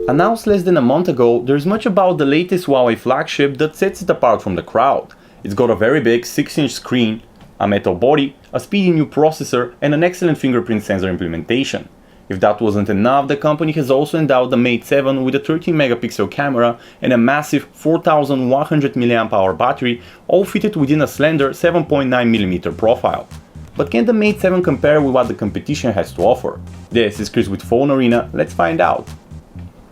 Announced less than a month ago, there's much about the latest Huawei flagship that sets it apart from the crowd. It's got a very big 6-inch screen, a metal body, a speedy new processor, and an excellent fingerprint sensor implementation. If that wasn't enough, the company has also endowed the Mate7 with a 13-megapixel camera and a massive 4100 mAh battery, all fitted within a slender 7.9mm profile. But can the Mate7 compare with what the competition has to offer? This is Chris with PhoneArena, let's find out.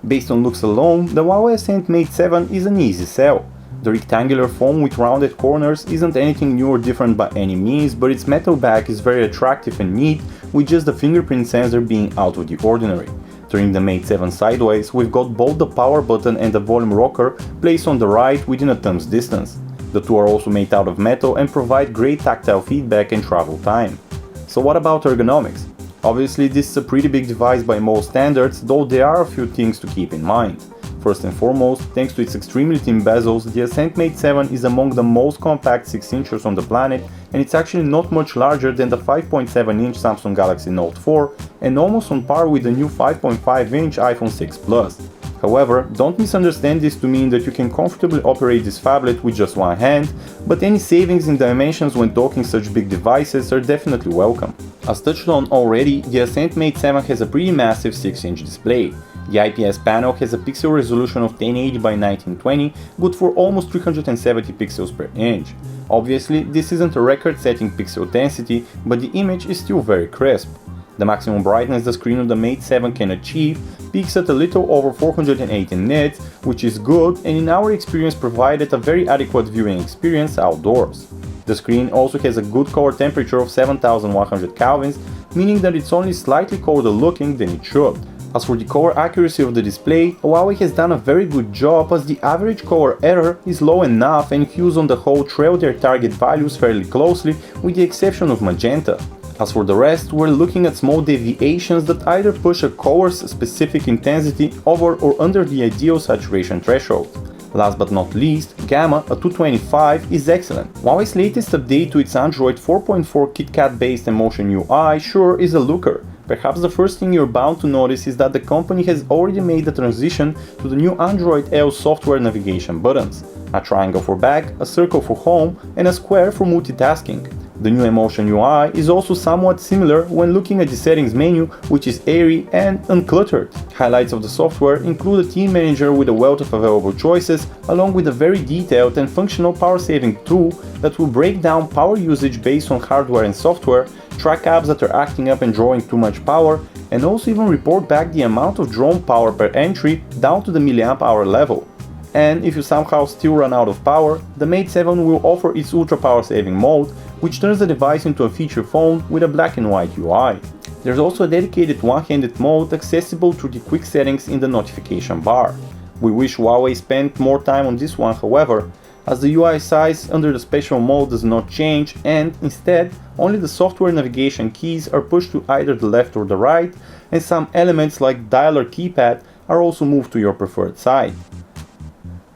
Based on looks alone, the Huawei Ascend Mate7 is an easy sell. The rectangular phone with rounded corners isn't anything new or different by any means, but its metal back is very attractive and neat, with just the fingerprint sensor being out of the ordinary. Turning the Mate7 sideways, we've got both the power button and the volume rocker placed on the right within a thumb's distance. The two are also made out of metal and provide great tactile feedback and travel time. So what about ergonomics? Obviously this is a pretty big device by most standards, though there are a few things to keep in mind. First and foremost, thanks to its extremely thin bezels, the Ascend Mate7 is among the most compact 6-inchers on the planet, and it's actually not much larger than the 5.7-inch Samsung Galaxy Note 4 and almost on par with the new 5.5-inch iPhone 6 Plus. However, don't misunderstand this to mean that you can comfortably operate this phablet with just one hand, but any savings in dimensions when docking such big devices are definitely welcome. As touched on already, the Ascend Mate7 has a pretty massive 6-inch display. The IPS panel has a pixel resolution of 1080 by 1920, good for almost 370 pixels per inch. Obviously, this isn't a record-setting pixel density, but the image is still very crisp. The maximum brightness the screen of the Mate7 can achieve peaks at a little over 480 nits, which is good and in our experience provided a very adequate viewing experience outdoors. The screen also has a good color temperature of 7100 Kelvins, meaning that it's only slightly colder looking than it should. As for the color accuracy of the display, Huawei has done a very good job as the average color error is low enough and hues on the whole trail their target values fairly closely with the exception of magenta. As for the rest, we're looking at small deviations that either push a color's specific intensity over or under the ideal saturation threshold. Last but not least, Gamma, a 225, is excellent. Huawei's latest update to its Android 4.4 KitKat-based Emotion UI sure is a looker. Perhaps the first thing you're bound to notice is that the company has already made the transition to the new Android L software navigation buttons. A triangle for back, a circle for home, and a square for multitasking. The new Emotion UI is also somewhat similar when looking at the settings menu, which is airy and uncluttered. Highlights of the software include a theme manager with a wealth of available choices, along with a very detailed and functional power saving tool that will break down power usage based on hardware and software, track apps that are acting up and drawing too much power, and also even report back the amount of drawn power per entry down to the milliamp hour level. And if you somehow still run out of power, the Mate7 will offer its ultra power saving mode, which turns the device into a feature phone with a black and white UI. There's also a dedicated one-handed mode accessible through the quick settings in the notification bar. We wish Huawei spent more time on this one, however, as the UI size under the special mode does not change and, instead, only the software navigation keys are pushed to either the left or the right, and some elements like dialer keypad are also moved to your preferred side.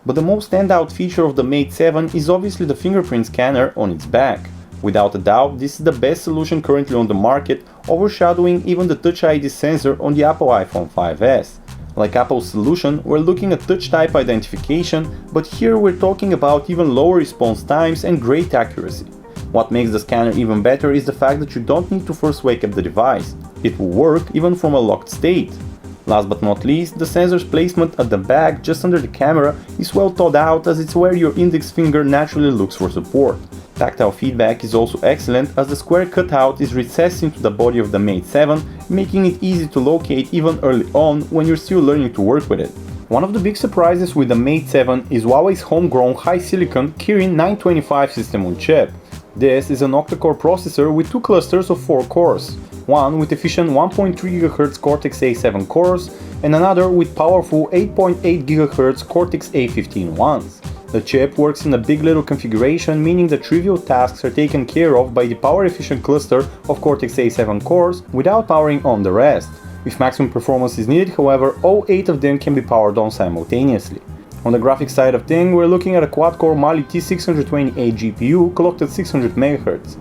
But the most standout feature of the Mate7 is obviously the fingerprint scanner on its back. Without a doubt, this is the best solution currently on the market, overshadowing even the Touch ID sensor on the Apple iPhone 5s. Like Apple's solution, we're looking at touch type identification, but here we're talking about even lower response times and great accuracy. What makes the scanner even better is the fact that you don't need to first wake up the device. It will work even from a locked state. Last but not least, the sensor's placement at the back just under the camera is well thought out as it's where your index finger naturally looks for support. Tactile feedback is also excellent as the square cutout is recessed into the body of the Mate7, making it easy to locate even early on when you're still learning to work with it. One of the big surprises with the Mate7 is Huawei's homegrown high-silicon Kirin 925 system on chip. This is an octa-core processor with two clusters of 4 cores, one with efficient 1.3 GHz Cortex-A7 cores and another with powerful 8.8 GHz Cortex-A15 ones. The chip works in a big little configuration, meaning that trivial tasks are taken care of by the power-efficient cluster of Cortex-A7 cores without powering on the rest. If maximum performance is needed, however, all 8 of them can be powered on simultaneously. On the graphics side of things, we're looking at a quad-core Mali T628 GPU clocked at 600 MHz.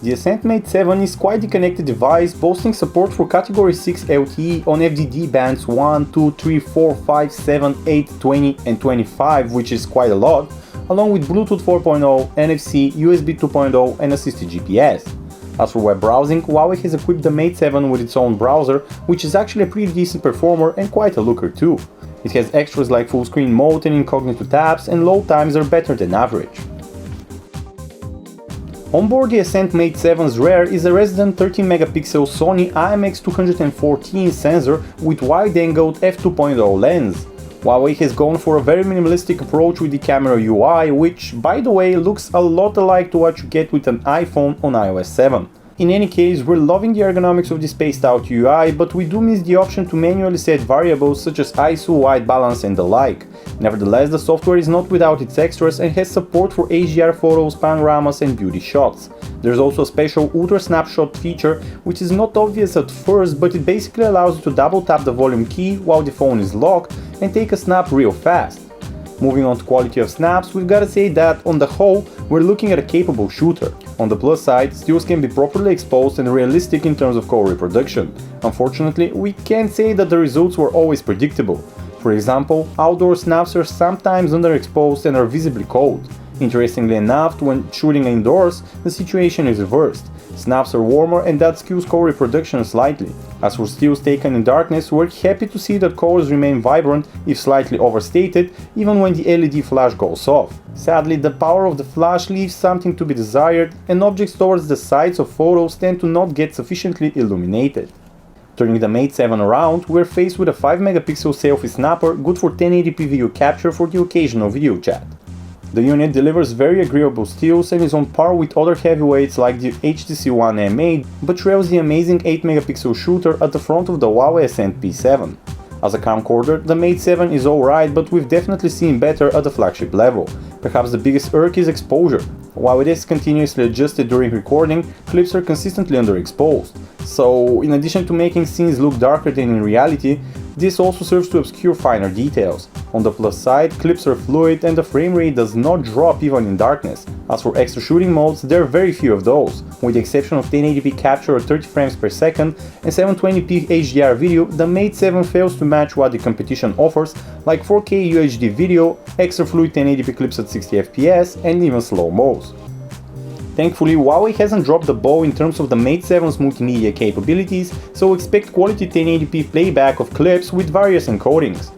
The Ascent Mate7 is quite a connected device, boasting support for Category 6 LTE on FDD bands 1, 2, 3, 4, 5, 7, 8, 20 and 25, which is quite a lot, along with Bluetooth 4.0, NFC, USB 2.0 and assisted GPS. As for web browsing, Huawei has equipped the Mate7 with its own browser, which is actually a pretty decent performer and quite a looker too. It has extras like full screen mode and incognito tabs, and load times are better than average. Onboard the Ascent Mate7's rear is a resident 13MP Sony IMX214 sensor with wide-angled f2.0 lens. Huawei has gone for a very minimalistic approach with the camera UI, which, by the way, looks a lot alike to what you get with an iPhone on iOS 7. In any case, we're loving the ergonomics of the spaced-out UI, but we do miss the option to manually set variables such as ISO, white balance and the like. Nevertheless, the software is not without its extras and has support for HDR photos, panoramas and beauty shots. There's also a special Ultra Snapshot feature, which is not obvious at first, but it basically allows you to double tap the volume key while the phone is locked and take a snap real fast. Moving on to quality of snaps, we've gotta say that on the whole, we're looking at a capable shooter. On the plus side, stills can be properly exposed and realistic in terms of color reproduction. Unfortunately, we can't say that the results were always predictable. For example, outdoor snaps are sometimes underexposed and are visibly cold. Interestingly enough, when shooting indoors, the situation is reversed. Snaps are warmer and that skews color reproduction slightly. As for stills taken in darkness, we're happy to see that colors remain vibrant, if slightly overstated, even when the LED flash goes off. Sadly, the power of the flash leaves something to be desired, and objects towards the sides of photos tend to not get sufficiently illuminated. Turning the Mate7 around, we're faced with a 5MP selfie snapper good for 1080p video capture for the occasional video chat. The unit delivers very agreeable stills and is on par with other heavyweights like the HTC One M8, but trails the amazing 8MP shooter at the front of the Huawei Ascent P7. As a camcorder, the Mate7 is alright, but we've definitely seen better at the flagship level. Perhaps the biggest irk is exposure. While it is continuously adjusted during recording, clips are consistently underexposed. So, in addition to making scenes look darker than in reality, this also serves to obscure finer details. On the plus side, clips are fluid and the frame rate does not drop even in darkness. As for extra shooting modes, there are very few of those. With the exception of 1080p capture at 30 frames per second and 720p HDR video, the Mate7 fails to match what the competition offers, like 4K UHD video, extra fluid 1080p clips at 60fps and even slow-mos. Thankfully, Huawei hasn't dropped the ball in terms of the Mate7's multimedia capabilities, so expect quality 1080p playback of clips with various encodings.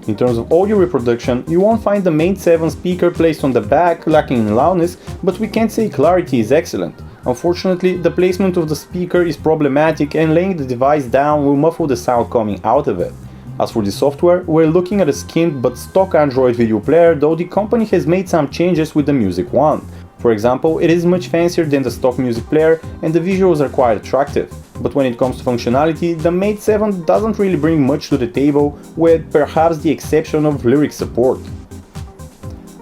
In terms of audio reproduction, you won't find the Mate7 speaker placed on the back lacking in loudness, but we can't say clarity is excellent. Unfortunately, the placement of the speaker is problematic and laying the device down will muffle the sound coming out of it. As for the software, we're looking at a skinned but stock Android video player, though the company has made some changes with the Music One. For example, it is much fancier than the stock music player and the visuals are quite attractive. But when it comes to functionality, the Mate7 doesn't really bring much to the table, with perhaps the exception of lyric support.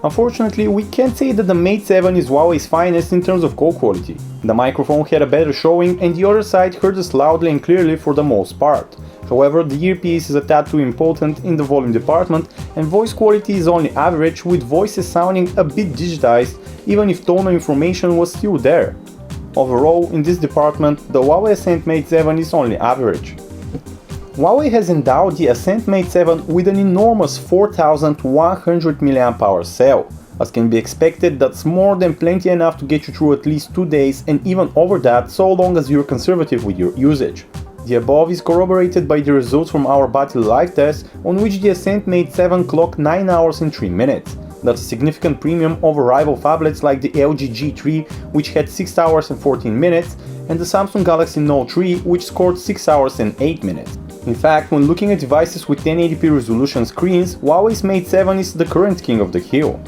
Unfortunately, we can't say that the Mate7 is Huawei's finest in terms of call quality. The microphone had a better showing and the other side heard us loudly and clearly for the most part. However, the earpiece is a tad too important in the volume department and voice quality is only average, with voices sounding a bit digitized even if tonal information was still there. Overall, in this department, the Huawei Ascent Mate7 is only average. Huawei has endowed the Ascent Mate7 with an enormous 4100 mAh cell. As can be expected, that's more than plenty enough to get you through at least 2 days and even over that, so long as you're conservative with your usage. The above is corroborated by the results from our battery life test, on which the Ascent Mate7 clocked 9 hours and 3 minutes. That's a significant premium over rival phablets like the LG G3, which had 6 hours and 14 minutes, and the Samsung Galaxy Note 3, which scored 6 hours and 8 minutes. In fact, when looking at devices with 1080p resolution screens, Huawei's Mate7 is the current king of the hill.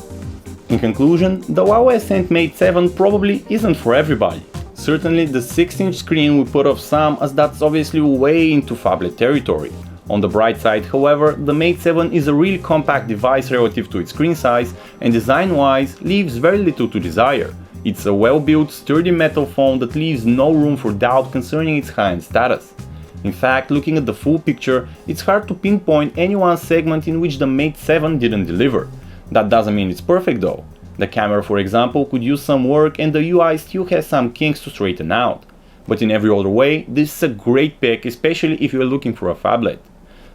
In conclusion, the Huawei Ascent Mate7 probably isn't for everybody. Certainly the 6-inch screen will put off some, as that's obviously way into phablet territory. On the bright side, however, the Mate7 is a really compact device relative to its screen size and design-wise leaves very little to desire. It's a well-built, sturdy metal phone that leaves no room for doubt concerning its high-end status. In fact, looking at the full picture, it's hard to pinpoint any one segment in which the Mate7 didn't deliver. That doesn't mean it's perfect though. The camera, for example, could use some work and the UI still has some kinks to straighten out. But in every other way, this is a great pick, especially if you are looking for a phablet.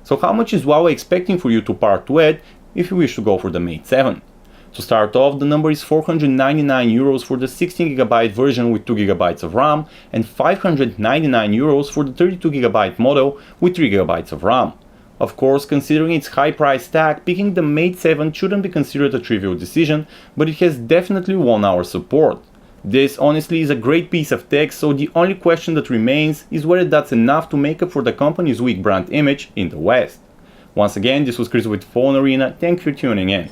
So how much is Huawei expecting for you to part with if you wish to go for the Mate 7? To start off, the number is 499 euros for the 16GB version with 2GB of RAM and 599 euros for the 32GB model with 3GB of RAM. Of course, considering its high price tag, picking the Mate 7 shouldn't be considered a trivial decision, but it has definitely won our support. This honestly is a great piece of tech, so the only question that remains is whether that's enough to make up for the company's weak brand image in the West. Once again, this was Chris with PhoneArena, thank you for tuning in.